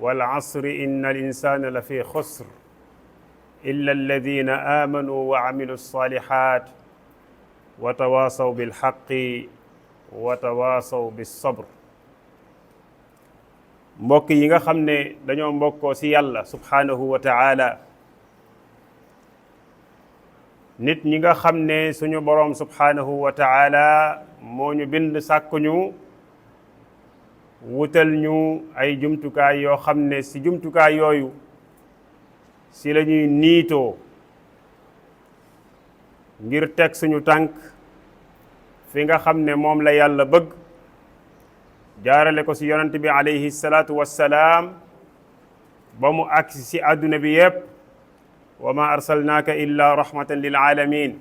wal asri inna al insana la fi xusr illa alladina amanu wa amilu salihat wa tawasaw bilxaqi wa tawasaw bisabr. mbokk yi nga xam ne dañoo mbokkoo ci yàlla subhanahu wa taala, nit ñi nga xam ne suñu boroom subhanahu wa taala moo ñu bind sàkkuñu, wutal ñu ay jumtukaay yoo xam ne ci jumtukaay yooyu ci la ñuy niitoo ngir teg suñu tànk fi nga xam ne moom la yàlla bëgg, jaarale ko ci yonent bi alayhi salaatu wassalaam ba mu agsi ci àdduna bi yépp, wa ma arsalnaaka illa rahmatan lil alamin.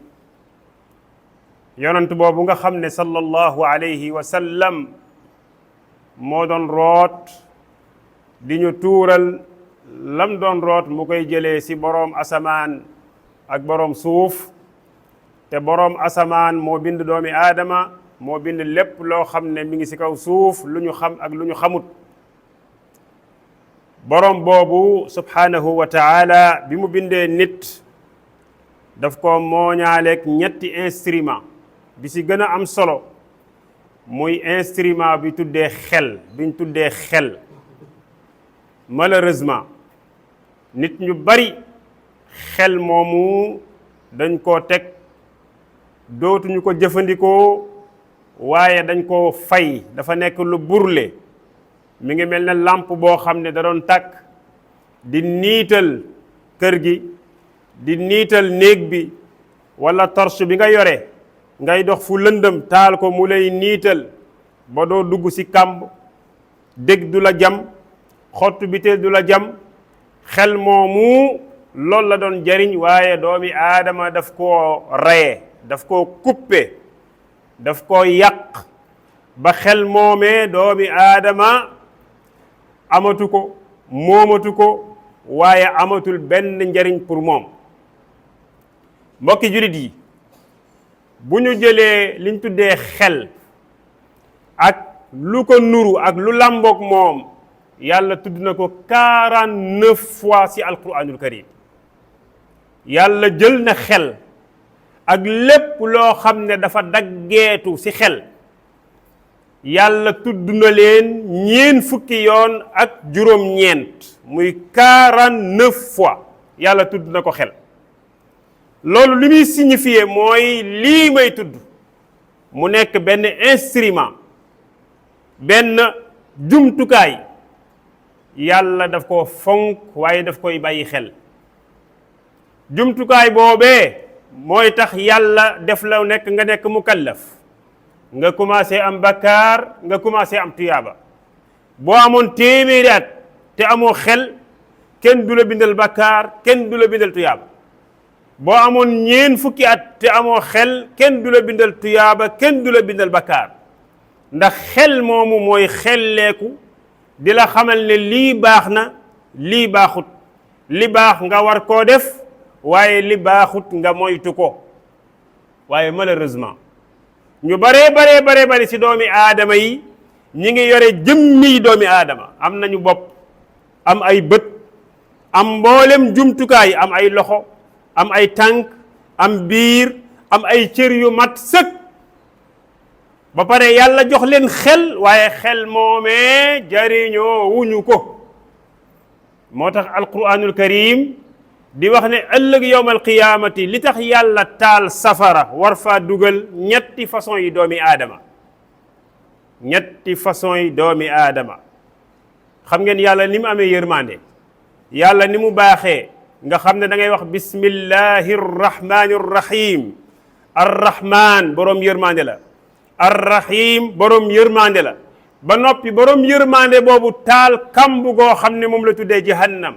yonent boobu nga xam ne sallallahu alayhi wa sallam moo doon root di ñu tuural lam doon root mu koy jëlee ci boroom asamaan ak boroom suuf, te boroom asamaan moo bind doomi aadama, moo bind lépp loo xam ne mi ngi ci kaw suuf, lu ñu xam ak lu ñu xamut. boroom boobu subhanahu wa taala bi mu bindee nit daf ko mooñaaleeg ñetti instrument. bi ci gën a am solo muy instrument bi tuddee xel, biñ tuddee xel. malheureusement nit ñu bari xel moomu dañ koo teg, dootuñu ko jëfandikoo, waaye dañ koo fay. dafa nekk lu burle, mi ngi mel ne lampe boo xam ne da doon tàkk di niital kër gi, di niital néeg bi, walla torche bi nga yore ngay dox fu lëndëm taal ko mu lay niital ba doo dugg ci kàmb, dég du la jam, xottu biteel du la jam. xel moomu loolu la doon jariñ, waaye doomi aadama daf koo reye, daf koo kuppe, daf koo yàq ba xel moomee doomi aadama amatu ko, moomatu ko, waaye amatul benn njariñ pour moom. mbokki jullit yi, bu ñu jëlee liñ tuddee xel ak lu ko nuru ak lu làmboog moom, yàlla tudd na ko 49 fois ci alquranul karim. yàlla jël na xel ak lépp loo xam ne dafa daggeetu ci xel, yàlla tudd na leen 40 yoon ak juróom-ñeent, muy 49 fois yàlla tudd na ko xel. loolu li muy signifier mooy lii may tudd mu nekk benn instrument, benn jumtukaay, yàlla daf ko fonk waaye daf koy bàyyi xel. jumtukaay boobee mooy tax yàlla def la nekk nga nekk mukallaf, nga commencé am bakkaar, nga commencé am tuyaaba. boo amoon téeméeri at te amoo xel, kenn du la bindal bakkaar, kenn du la bindal tuyaaba. boo amoon 40 at te amoo xel, kenn du la bindal tuyaaba, kenn du la bindal bakkaar. ndax xel moomu mooy xelleeku di la xamal ne lii baax na, lii baaxut, li baax nga war koo def, waaye li baaxut nga moytu ko. waaye malheureusement ñu baree bari ci doomi aadama yi ñi ngi yore jëmmi doomi aadama, am nañu bopp, am ay bët, am mboolem jumtukaay, am ay loxo, am ay tànk, am biir, am ay cër yu mat sëkk, ba pare yàlla jox leen xel, waaye xel moomee jariñoo wuñu ko. moo tax alquranul karim di wax ne ëllëg yowmal qiyaamati li tax yàlla taal safara war faa dugal ñetti façon yi doomi aadama. ñetti façon yi doomi aadama. xam ngeen yàlla ni mu amee yërmande, yàlla ni mu baaxee, nga xam ne da ngay wax bismillahi rrahmani rrahim. arrahman boroom yërmande la, arrahim boroom yërmande la. ba noppi boroom yërmande boobu taal kamb goo xam ne moom la tuddee jahannam,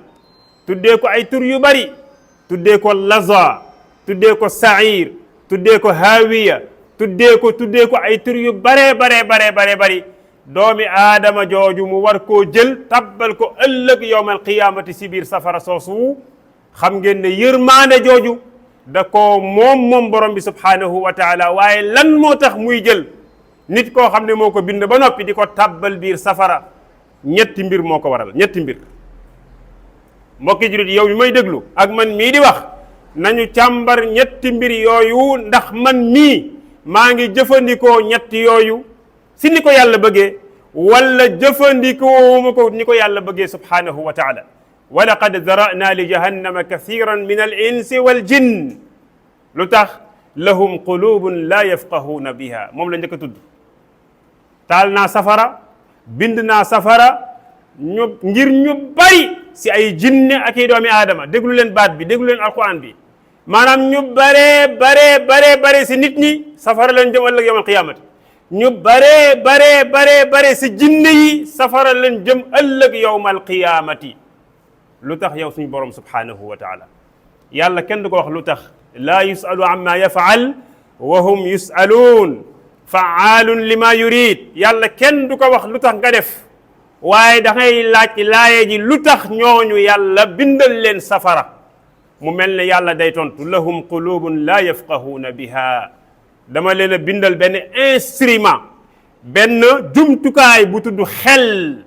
tuddee ko ay tur yu bari, tuddee ko laza, tuddee ko sair, tuddee ko hawiya, tuddee ko ay tur yu bare bari. doomi aadama jooju mu war koo jël tabbal ko ëllëg yowmal qiyaamati si biir safara soosu. xam ngeen ne yërmaande jooju da ko moom borom bi subhanahu wa taala. waaye lan moo tax muy jël nit koo xam ne moo ko bind ba noppi di ko tabbal biir safara? ñetti mbir moo ko waral ñetti mbir mbokki julit yow mi may déglu ak man mii di wax nañu càmbar ñetti mbir yooyu ndax man mii maa ngi jëfandikoo ñetti yooyu si ni ko yàlla bëggee wala jëfandikoo ma ko ni ko yàlla bëggee subhanahu wa taala wa laqad zara'na li jahannama kathiran min al insi wal jinn lu tax lahum qulubun la yafqahuuna biha moom la njëkk a tudd taal naa safara bind naa safara ngir ñu bari si ay jinne ak i doomi aadama déglu leen baat bi déglu leen alquran bi maanaam ñu bare si nit ñi safara leen jëm ëllëg yawmal qiyaamati ñu bare si jinne yi safara leen jëm ëllëg yawmal qiyaamati lu tax yow suñu borom subhanahu wa taala yàlla kenn du ko wax lu tax laa yusalu amma yafaal wa hum yusaluun faalun lima yurid yàlla kenn du ko wax lu tax nga def waaye da ngay laaj laaye ji lu tax ñooñu yàlla bindal leen safara mu mel ne yàlla day tontu lahum qulubun la yafqahuuna biha dama leen a bindal benn instrument benn jumtukaay bu tudd xel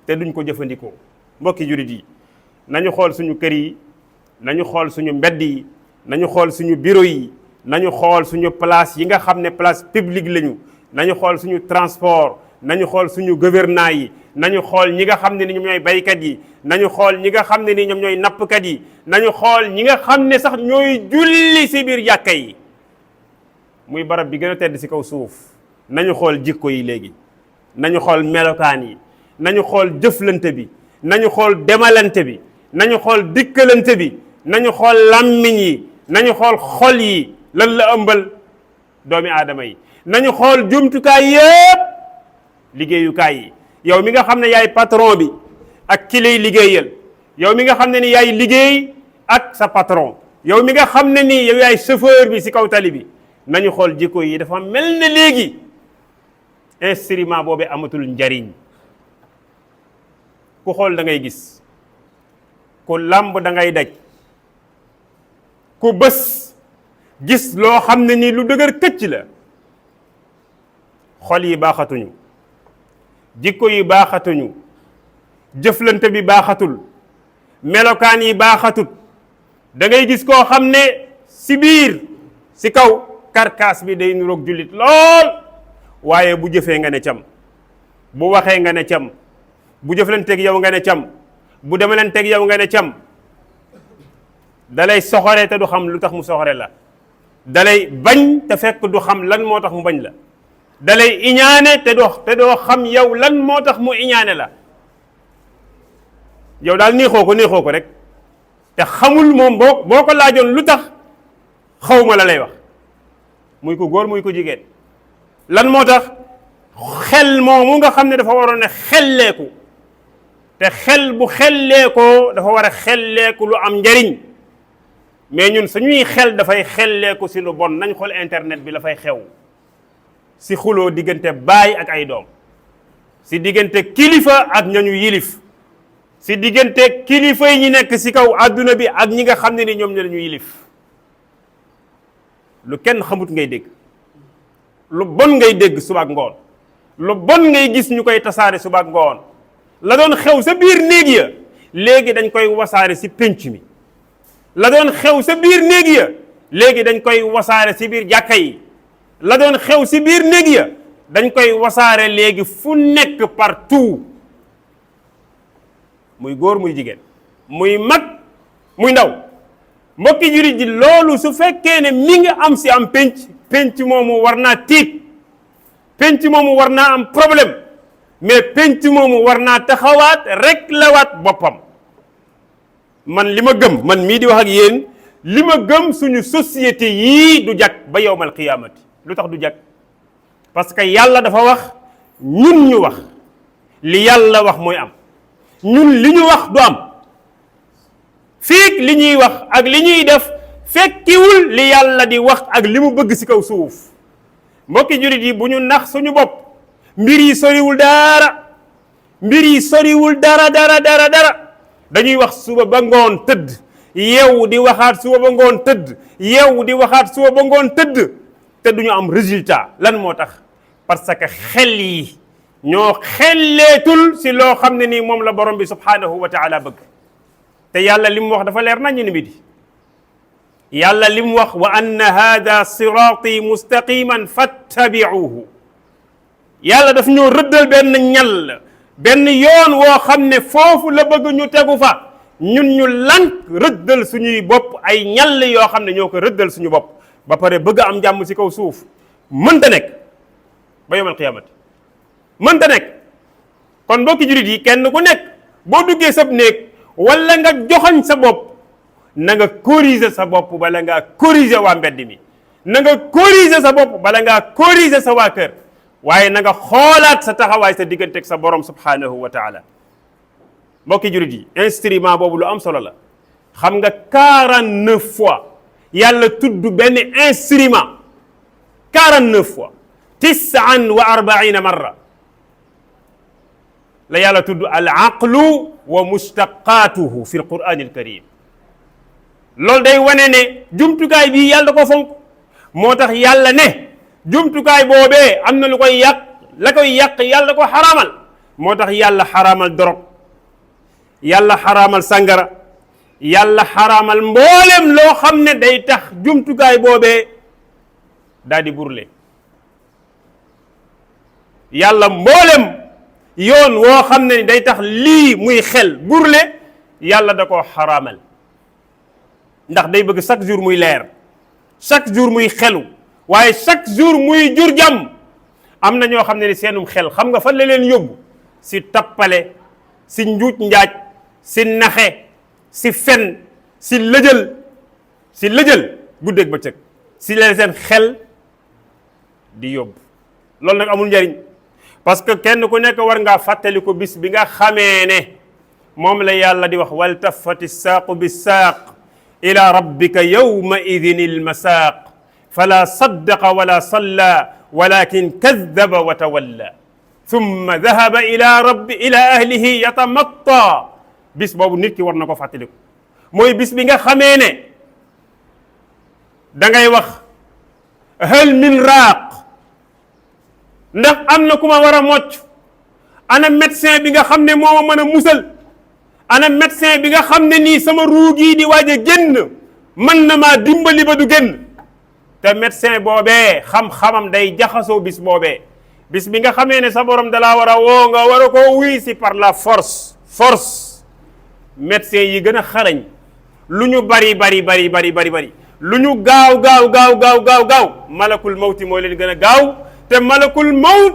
te duñ ko jëfandikoo mbokki jurit yi nañu xool suñu kër yi nañu xool suñu mbedd yi nañu xool suñu bureau yi nañu xool suñu place yi nga xam ne place publique lañu nañu xool suñu transport nañu xool suñu gouvernants yi nañu xool ñi nga xam ne ni ñoom ñooy baykat yi nañu xool ñi nga xam ne ni ñoom ñooy nappkat yi nañu xool ñi nga xam ne sax ñooy julli si biir jàkka yi muy barab bi gën a tedd si kaw suuf nañu xool jikko yi léegi nañu xool melokaan yi nañu xool jëflante bi nañu xool demalante bi nañu xool dikkalante bi nañu xool làmmiñ yi nañu xool xol yi lan la ëmbal doomi aadama yi nañu xool jumtukaay yépp liggéeyukaay yi yow mi nga xam ne yaay patron bi ak ki lay liggéeyal yow mi nga xam ne ni yaay liggéey ak sa patron yow mi nga xam ne ni yow yaay chauffeur bi si kaw tali bi nañu xool jikko yi dafa mel ne léegi instrument boobu amatul njariñ ku xool da ngay gis ku làmb da ngay daj ku bës gis loo xam ne ni lu dëgër këcc la xol yi baaxatuñu jikko yi baaxatuñu jëflante bi baaxatul melokaan yi baaxatut da ngay gis koo xam ne si biir si kaw karkaas bi day nuroog jullit lool waaye bu jëfee nga ne cam bu waxee nga ne cam bu jëflanteeg yow nga ne cam bu demalanteeg yow nga ne cam dalay soxore te du xam lu tax mu soxore la dalay bañ te fekk du xam lan moo tax mu bañ la dalay iñaane te doo xam yow lan moo tax mu iñaane la yow daal neexoo ko rek te xamul moom boo ko laajoon lu tax xawma la lay wax muy ko góor muy ko jigéen lan moo tax xel moomu nga xam ne dafa waroon a xelleeku te xel bu xelleekoo dafa war a xelleeku lu am njariñ mais ñun suñuy xel dafay xelleeku si lu bon nañ xool internet bi la fay xew si xuloo diggante baay ak ay doom si diggante kilifa ak ñañu yilif si diggante kilifa yi ñi nekk si kaw àdduna bi ak ñi nga xam ne ni ñoom ñoo lañu yilif lu kenn xamut ngay dégg lu bon ngay dégg suba ak ngoon lu bon ngay gis ñu koy tasaare suba ak ngoon la doon xew sa biir néeg ya léegi dañ koy wasaare si pénc mi la doon xew sa biir néeg ya léegi dañ koy wasaare si biir jàkka yi la doon xew si biir néeg ya dañ koy wasaare léegi fu nekk partout muy góor muy jigéen muy mag muy ndaw mbokki jurit ji loolu su fekkee ne mi ngi am si am penc moomu war naa tiit penc moomu war naa am problème mais penc moomu war naa taxawaat rek lawaat boppam man li ma gëm man mii di wax ak yéen li ma gëm suñu société yii du jag ba yawmal qiyaamati lu tax du jag parce que yàlla dafa wax ñun ñu wax li yàlla wax mooy am ñun li ñu wax du am fiig li ñuy wax ak li ñuy def fekkiwul li yàlla di wax ak li mu bëgg ci kaw suuf mbokki jurit yi bu ñu nax suñu bopp mbir yi soriwul dara mbir yi soriwul dara dañuy wax suba ba ngoon tëdd yeewu di waxaat suba ba ngoon tëdd yeewu di waxaat suba ba ngoon tëdd te duñu am résultat lan moo tax parce que xel yi ñoo xelleetul si loo xam ne nii moom la borom bi subhanahu wa taala bëgg. te yàlla li mu wax dafa leer nañu ni bi di yàlla li mu wax wa anna hada siraati mustaqiman fattabi'uhu. yàlla daf ñoo rëddal benn ñal benn yoon woo xam ne foofu la bëgg ñu tegu fa, ñun ñu lank rëddal suñuy bopp ay ñal yoo xam ne ñoo ko rëddal suñu bopp ba pare bëgg am jàmm si kaw suuf. mënta nekk ba yawmal qiyaamati, mënta nekk. kon mbokki jurit yi, kenn ku nekk boo duggee sab néeg wala nga joxoñ sa bopp, na nga corriger sa bopp bala ngaa corriger waa mbedd mi, na nga corriger sa bopp bala ngaa corriger sa waa kër, waaye na nga xoolaat sa taxawaay sa digganteeg sa borom subhanahu wa taala. mbokki jurit yi, instrument boobu lu am solo la. xam nga 49 fois yàlla tudd benn instrument, 49 fois 49 marra la yàlla tudd al aqlu wa mustaqaatuhu fi alquran alkarim. loolu day wane ne jumtukaay bii yàlla ko fonk. moo tax yàlla ne jumtukaay boobee am na lu koy yàq, la koy yàq yàlla ko xaraamal. moo tax yàlla xaraamal dorog, yàlla xaraamal sangara, yàlla xaraamal mboolem loo xam ne day tax jumtukaay boobee daal di burle. yàlla mboolem yoon woo xam ne day tax lii muy xel burle yàlla da koo xaraamal, ndax day bëgg chaque jour muy leer, chaque jour muy xelu, waaye chaque jour muy jur jàmm. am na ñoo xam ne ni seenum xel xam nga fan la leen yóbbu? si tappale, si njuuj njaaj, si naxe, si fen, si lëjël guddeeg bëccëg, si leen seen xel di yóbbu. loolu nag amul njariñ, parce que kenn ku nekk war ngaa fàttali ko bis bi nga xamee ne moom la yàlla di wax wal tafati saaqu bi saaq ila rabbika yawma idin il masaaq fala saddaqa wala salla walakin kadaba wa tawalla thumma dahaba ila ahlihi yatamatta. bis boobu nit ki war na ko fàttaliku. mooy bis bi nga xamee ne da ngay wax hal min raaq, ndax am na ku ma war a mocc? ana médecin bi nga xam ne moo ma mën a musal? ana médecin bi nga xam ne nii sama ruugii di waaj a génn mën na maa dimbali ba du génn? te médecin boobee xam-xamam day jaxasoo bis boobee. bis bi nga xamee ne sa borom dalaa war a woo nga war a koo wuy si par la force. médecin yi gën a xarañ, lu ñu bari lu ñu gaaw malakul mawti moo leen gën a gaaw, te malakul mawt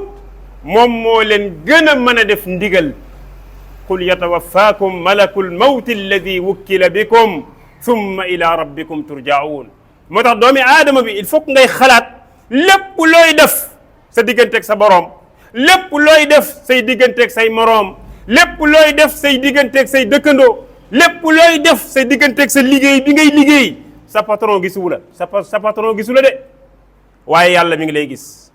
moom moo leen gën a mën a def ndigal. qul yatawaffakum malakul mawti alladi wukkila bikum thumma ila rabbikum turjaun. moo tax doomi aadama bi il faut que ngay xalaat lépp looy def sa digganteeg sa boroom, lépp looy def say digganteeg say moroom, lépp looy def say digganteeg say dëkkandoo, lépp looy def say digganteeg sa liggéey bi ngay liggéey. sa patron gisu la, sa patron gisu la de, waaye yàlla mi ngi lay gis.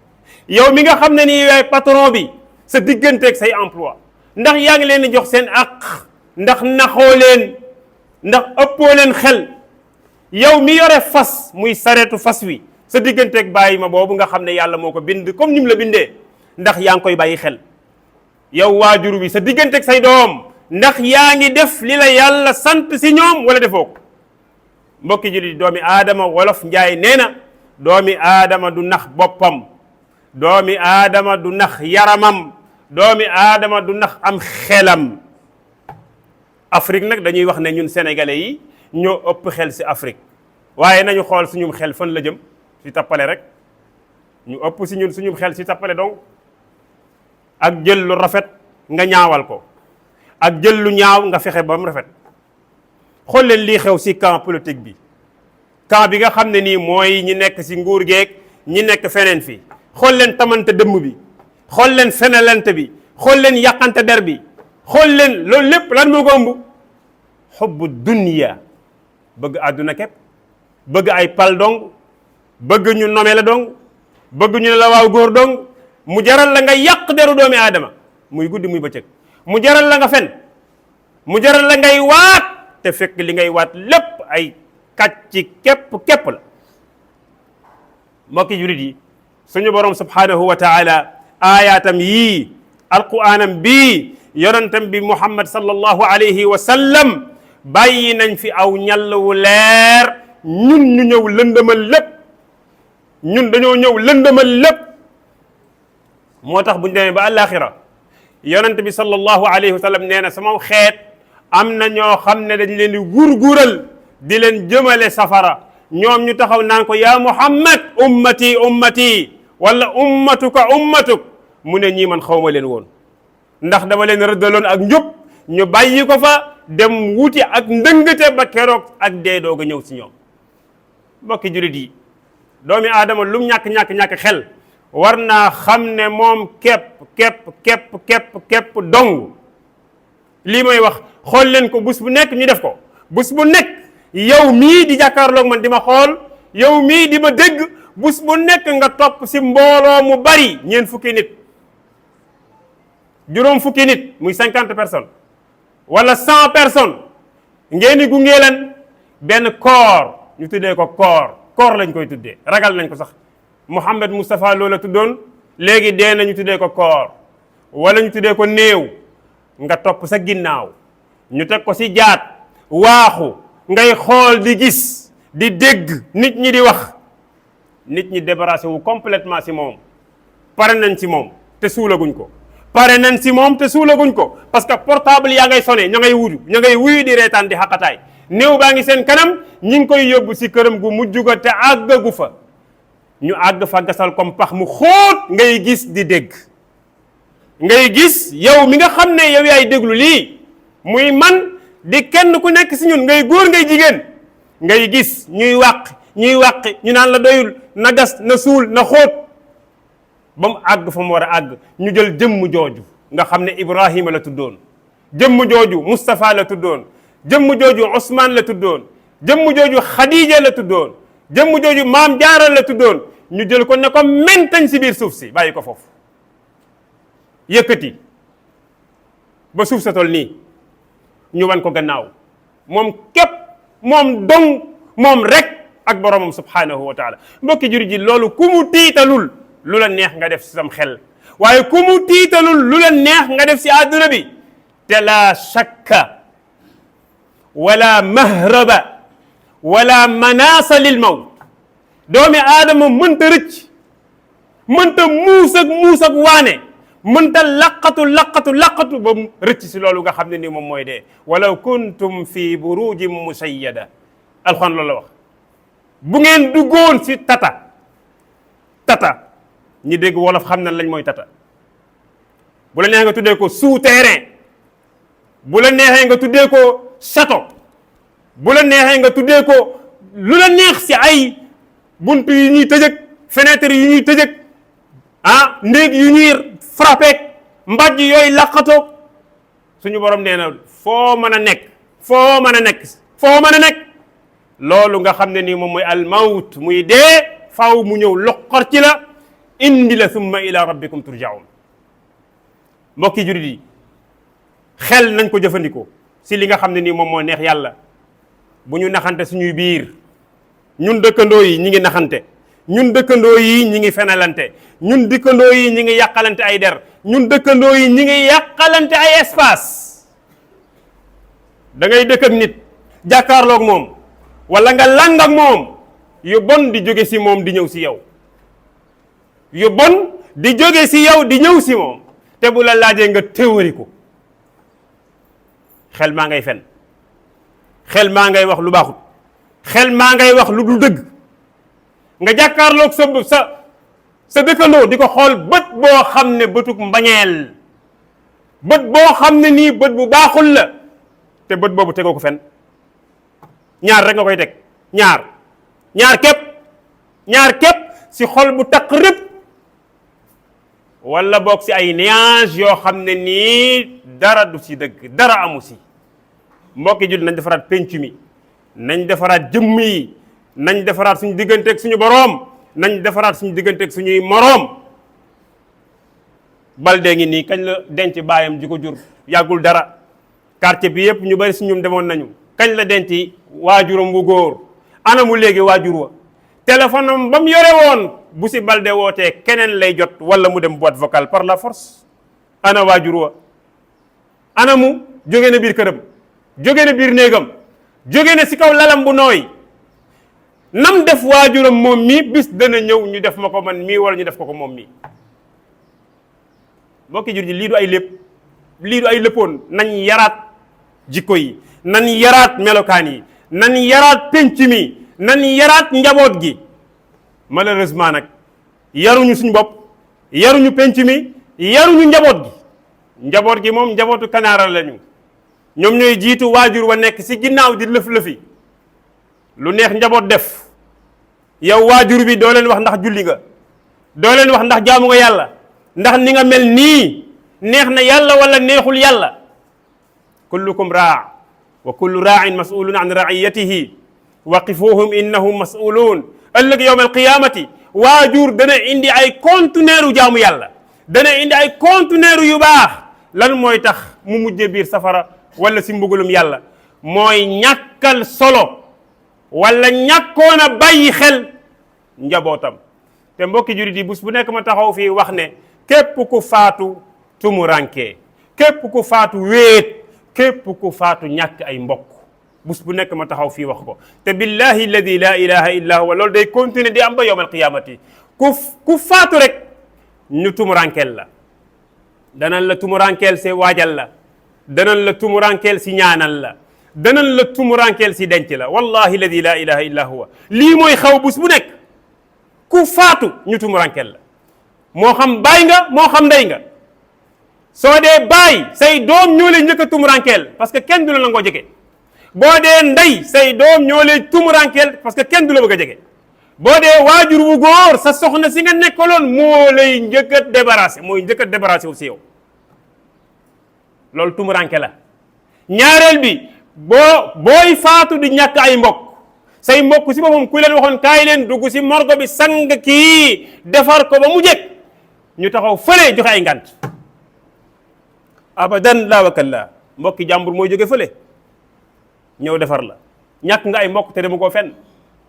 yow mi nga xam ne nii yaay patron bi, sa digganteeg say emploi, ndax yaa ngi leen di jox seen àq, ndax naxoo leen, ndax ëppoo leen xel. yow mi yore fas muy sareetu fas wi, sa digganteeg bàyyi ma boobu nga xam ne yàlla moo ko bind comme ni mu la bindee, ndax yaa ngi koy bàyyi xel. yow waajur wi sa digganteeg say doom, ndax yaa ngi def li la yàlla sant si ñoom wala defoo ko? mbokki jullit, doomi aadama, wolof njaay nee na doomi aadama du nax boppam, doomi aadama du nax yaramam, doomi aadama du nax am xelam. Afrique nag dañuy wax ne ñun sénégalais yi ñoo ëpp xel si Afrique, waaye nañu xool suñum xel fan la jëm, si tappale rek. ñu ëpp si ñun suñum xel si tappale donc, ak jël lu rafet nga ñaawal ko, ak jël lu ñaaw nga fexe ba mu rafet. xool leen lii xew si camp politique bi, camp bi nga xam ne nii mooy ñi nekk si nguur geeg ñi nekk feneen fii. xool leen tamante dëmm bi, xool leen fenelante bi, xool leen yàqante der bi, xool leen loolu lépp lan moo ko ëmb? xubbu dunya, bëgg àdduna képp, bëgg ay pal dong, bëgg ñu nome la dong, bëgg ñu ne la waaw góor dong. mu jaral la nga yàq deru doomi aadama muy guddi muy bëccëg, mu jaral la nga fen, mu jaral la ngay waat te fekk li ngay waat lépp ay kàcci képp la. mbokki jurit yi, suñu borom subhanahu wa taala aayaatam yii alquraanam bii yonentam bi Muhammad sallallahu alayhi wa sallam bàyyi nañ fi aw ñàll wu leer ñun ñu ñëw lëndëmal lépp ñun dañoo ñëw lëndëmal lépp moo tax bu ñu demee ba àllaaxira yonent bi sallallahu alayhi wa sallam nee na sama xeet am na ñoo xam ne dañ leen di gurgural di leen jëmale safara ñoom ñu taxaw naan ko yaa Muhammad ummati ummati wala ummatuka ummatuk mu ne ñii man xawma leen woon ndax dama leen rëddaloon ak njub ñu bàyyi ko fa dem wuti ak ndëngate ba keroog ak dee doog a ñëw si ñoom mbokki julit yi doomi aadama lum ñàkk xel war naa xam ne moom képp dong lii may wax xool leen ko bés bu nekk ñu def ko bés bu nekk yow mii di jàkkaarloog man di ma xool yow mii di ma dégg bés bu nekk nga topp si mbooloo mu bari ñeent fukki nit juróom fukki nit muy 50 personnes wala 100 personnes ngeen di gunge leen benn koor ñu tuddee ko koor lañ koy tuddee ragal nañ ko sax Mouhamed Moustapha loola tuddoon léegi dee na ñu tuddee ko koor wala ñu tuddee ko néew nga topp sa ginnaaw ñu teg ko si jaat waaxu ngay xool di gis di dégg nit ñi di wax nit ñi débarrassé wu complètement si moom pare nañ si moom te suulaguñ ko pare nañ si moom te suulaguñ ko parce que portable yaa ngay sonné ña ngay wuyu di reetaan di xaqataay néew baa ngi seen kanam ñi ngi koy yóbbu si këram gu mujj ga te àggagu fa ñu àgg fa gasal comme pax mu xóot ngay gis di dégg ngay gis yow mi nga xam ne yow yaay déglu lii muy man di kenn ku nekk si ñun ngay góor ngay jigéen ngay gis ñuy wàqi ñu naan la doyul na gas na suul na xóot ba mu àgg fa mu war a àgg ñu jël jëmm jooju nga xam ne Ibrahima la tuddoon jëmm jooju Moustapha la tuddoon jëmm jooju Ousmane la tuddoon jëmm jooju Khadija la tuddoon jëmm jooju Maam Jaara la tuddoon ñu jël ko ne ko mentañ si biir suuf si bàyyi ko foofu yëkkati ba suuf sa tol nii ñu wan ko gannaaw moom képp moom dong moom rek ak boromam subhanahu wa taala mbokki juri ji loolu ku mu tiitalul lu la neex nga def si sam xel waaye ku mu tiitalul lu la neex nga def si àdduna bi te la shakka wala mahraba wala manasa lil mawt doomi aadama mënta rëcc mënta muus ak waane mënta laqatu ba mu rëcc si loolu nga xam ne ni moom mooy dee walaw kuntum fi burujin musayyada alxuraan loolu la wax bu ngeen duggoon si tata ñi dégg wolof xam na lañ mooy tata bu la neexee nga tuddee ko souterrain bu la neexee nga tuddee ko château bu la neexee nga tuddee ko lu la neex si ay buntu yu ñuy tëjëg fenêtre yu ñuy tëjëg ndéeg yu ñuy frappé mbàjj yooyu laqatoog suñu borom nee na foo mën a nekk loolu nga xam ne nii moom mooy almawt muy dee faaw mu ñëw loqor ci la indi la summa ila rabbikum turjaun mbokki jurit yi xel nañ ko jëfandikoo si li nga xam ne nii moom moo neex yàlla bu ñu naxante suñuy biir ñun dëkkandoo yi ñi ngi naxante ñun dëkkandoo yi ñi ngi fenalante ñun dëkkandoo yi ñi ngi yàqalante ay der ñun dëkkandoo yi ñi ngi yàqalante ay espace da ngay dëkk ak nit jàkkaarloog moom wala nga lang ak moom yu bon di jóge si moom di ñëw si yow yu bon di jóge si yow di ñëw si moom te bu la laajee nga théorie ko xel maa ngay fen xel maa ngay wax lu baaxut xel maa ngay wax lu dul dëgg nga jàkkaarloog sa dëkkandoo di ko xool bët boo xam ne bëtuk mbañeel bët boo xam ne nii bët bu baaxul la te bët boobu tegoo ko fen ñaar rek nga koy teg ñaar képp si xol bu taq rëpp wala boog si ay nuage yoo xam ne nii dara du si dëgg dara amu si mbokki jul nañ defaraat penc mi nañ defaraat jëmm yi nañ defaraat suñu digganteeg suñu boroom nañ defaraat suñu digganteeg suñuy moroom Balde ngi nii kañ la denc baayam ji ko jur yàggul dara quartier bi yëpp ñu bari si ñum demoon nañu kañ la denc waajuram bu góor anamu léegi waajur wa téléphone am ba mu yore woon bu si Balde wootee keneen lay jot wala mu dem boîte vocale par la force ana waajur wa ana mu jóge na biir këram jóge na biir néegam jóge na si kaw lalam bu nooy nam def waajuram moom mii bis dana ñëw ñu def ma ko man mii wala ñu def ko ko moom mii mbokki jur ji lii du ay lépp lii du ay léppoon nañ yaraat jikko yi nañ yaraat melokaan yi nañ yaraat penc mi nañ yaraat njaboot gi malheureusement nag yaruñu suñ bopp yaruñu penc mi yaruñu njaboot gi moom njabootu kanaara lañu ñoom ñooy jiitu waajur wa nekk si ginnaaw di lëf-lëfi lu neex njaboot def yow waajur bi doo leen wax ndax julli nga doo leen wax ndax jaamu nga yàlla ndax ni nga mel nii neex na yàlla wala neexul yàlla kullukum raa wa kullu raa'in mas'ulun an ra'iyatihi waqifuhum innahum mas'ulun ëllëg yawm alqiyamati waajur dana indi ay conteneur jaamu yàlla dana indi ay conteneur yu baax lan mooy tax mu mujje biir safara wala si mbugalum yàlla mooy ñàkkal solo wala ñàkkoon a bàyyi xel njabootam te mbokki jurit yi bés bu nekk ma taxaw fii wax ne képp ku faatu tumuranke képp ku faatu wéet képp ku faatu ñàkk ay mbokk bés bu nekk ma taxaw fii wax ko te billahi alladi la ilaha illa huwa loolu day continuer di am ba yawm alqiyamati ku faatu rek ñu tumurankeel la danañ la tumurankeel si waajal la danañ la tumurankeel si ñaanal la danañ la tumurankeel si denc la wallahi alladi la ilaha illa huwa lii mooy xaw bés bu nekk ku faatu ñu tumurankeel la moo xam baay nga moo xam ndey nga soo dee baay say doom ñoo lay njëkk a tumurankeel parce que kenn du la nangoo jege boo dee ndey say doom ñoo lay tumurankeel parce que kenn du la bëgg a jege boo dee waajur wu góor sa soxna si nga nekkaloon moo lay njëkk a débarrassé mooy njëkk a débarrassé wu si yow loolu tumuranke la ñaareel bi booy faatu di ñàkk ay mbokk say mbokk si boppam ku leen waxoon kaay leen dugg si morgo bi sang kii defar ko ba mu jekk ñu taxaw fële joxe ay ngant abadan laa wakalla mbokki jàmbur mooy jóge fële ñëw defar la ñàkk nga ay mbokk te demu koo fenn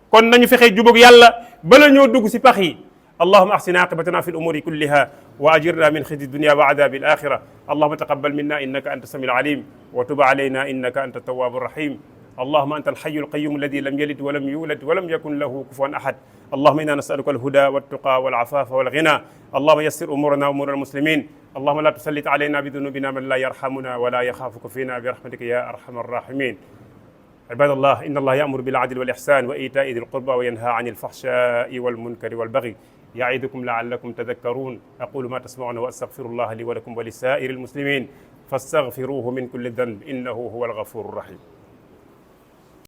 kon nañu fexe jubóog yàlla bala ñoo dugg si pax yi اللهم احسن عاقبتنا في الامور كلها واجرنا من خزي الدنيا وعذاب الاخره اللهم تقبل منا انك انت السميع العليم وتب علينا انك انت التواب الرحيم اللهم انت الحي القيوم الذي لم يلد ولم يولد ولم يكن له كفوا احد اللهم انا نسالك الهدى والتقى والعفاف والغنى اللهم يسر امورنا وامور المسلمين اللهم لا تسلط علينا بذنوبنا من لا يرحمنا ولا يخافك فينا برحمتك يا ارحم الراحمين عباد الله إن الله يأمر بالعدل والإحسان وإيتاء ذي القربى وينهى عن الفحشاء والمنكر والبغي يعظكم لعلكم تذكرون أقول ما تسمعون وأستغفر الله لي ولكم ولسائر المسلمين فاستغفروه من كل ذنب إنه هو الغفور الرحيم